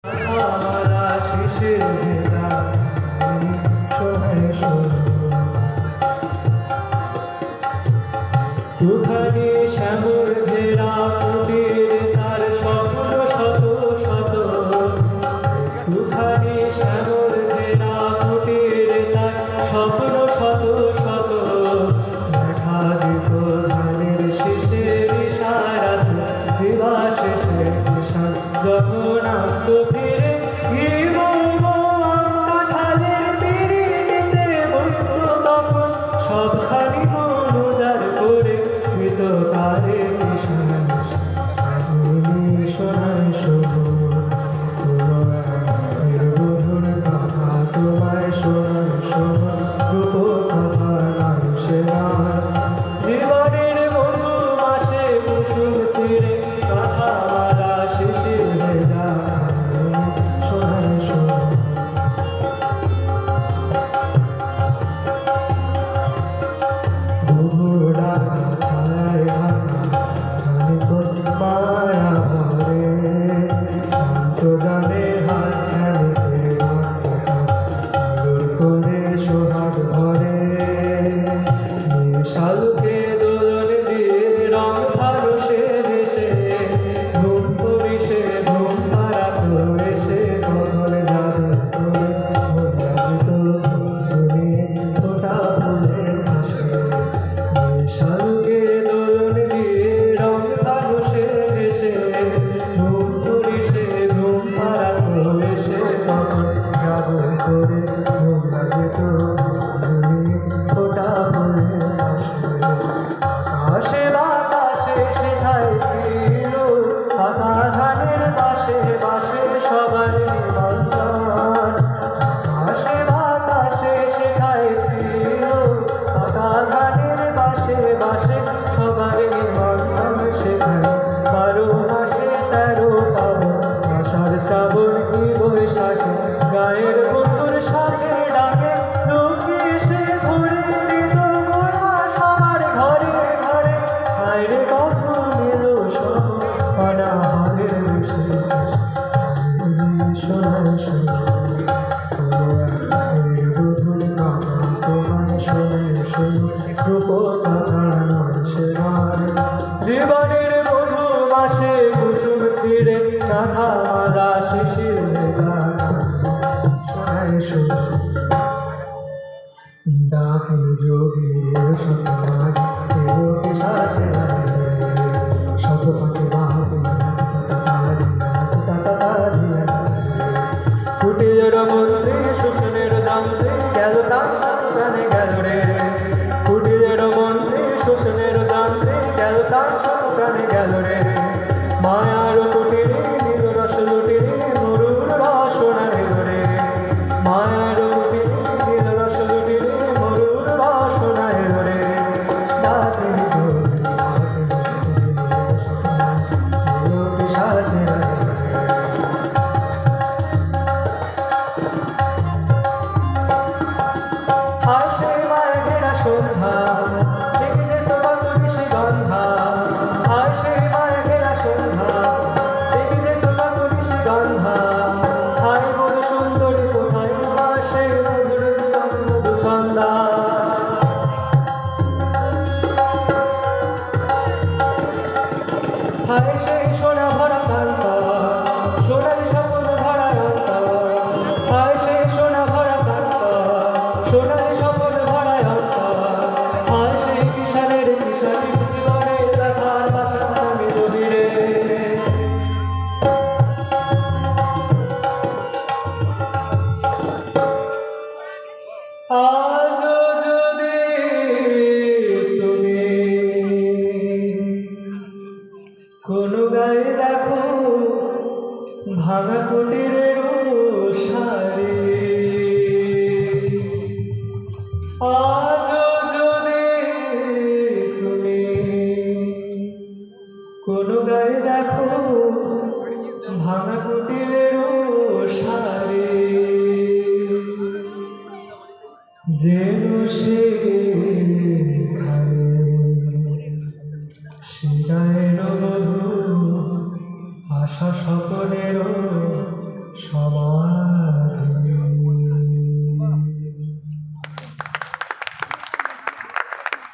हमारा शिशिर भेजा सोहे सोहे দুখানি শ্যামল ঘেরা কুটির তার স্বপ্ন শত শত দুখানি শ্যামল ঘেরা কুটির তার স্বপ্ন শত শত দেখা দিত ধানের শীষের ইশারাত দিবা শেষে নিশান যখন আসত ফিরে কাঁঠালের পিড়িতে বসত তখন সবখানি মনোজার করে তারে সোনায় শোভো তোমার বধুর কথা তোমায় সোনায় শোভো রূপ কথা সেবার জীবনের মধু মাসে কুসুম ছিঁড়ে কথা মারা শিশির ভেজা সোনায় শোভো জানে হাত ছাড়িতে চাদর করে সোহাগ ঘরে শালুকে দোলন দিয়ে রং ফারসে দেশে ঘুম পরিশে ঘুম পাড়াত এসে কখন যাবে করে ফোটা ফুলে আসে শালুকে দোলন দিয়ে রং ফারসে দেশে ঘুম পরিশে আকাশে বাতাসে সেথায় ছিল পাতা ধানের পাশে পাশে সবার নিমন্ত্রণ আকাশে বাতাসে সেথায় ছিল পাতা ধানের পাশে পাশে সবার নিমন্ত্রণ সেখানে 12 মাসে 13 পাবন আষাঢ় শ্রাবণ কি বৈশাখে গায়ের বন্ধুর সাথে ডাকে লোকে এসে ঘুরে দিত গোড়া সবার ঘরে ঘরে আইরে কত নিল সব অনাহারের বেশি সোনায় সোনায় বধুর কথা তোমায় শোনে শোনে রূপ কথা সেবার জীবনের মধু মাসে কুসুম ছিঁড়ে কাঁথা মালা শিশির ভেজা সোনায় সোনায় ডাকিনি যোগিনী সত্যনাগ দেবকে সাজে শত পাখি বাহাতে কুটির মন্ত্রী শোষণের জানতে গেল তার প্রাণে গেল রে কুটির মন্ত্রী শোষণের জানতে গেল তার প্রাণে গেল রে মায়ার কুটিরে নীল রস লুটিরে মরুর বাসনা এল রে মায়ার কুটিরে নীল রস লুটিরে মরুর বাসনা এল রে ডাকিনি যোগিনী সাজে হাসে মায়ের ঘেরা সন্ধ্যা দেখে যেত কত বেশি গন্ধা হাসে মায়ের ঘেরা সন্ধ্যা দেখে যেত কত বেশি গন্ধা হাই মধু সুন্দরী কোথায় হাসে মধু সন্ধ্যা হায় সেই সোনা ভরা কান্তা সোনালি স্বপ্ন ভরা অন্ত হায় সেই সোনা ভরা কান্তা সোনালি স্বপ্ন ভরা অন্ত হায় সেই কিষানের কিষানি জীবনের ব্যথার বাসা আমি জমিরে আজও যদি তুমি কোনো গায়ে দেখো ভাঙা কুটিরের শাড়ি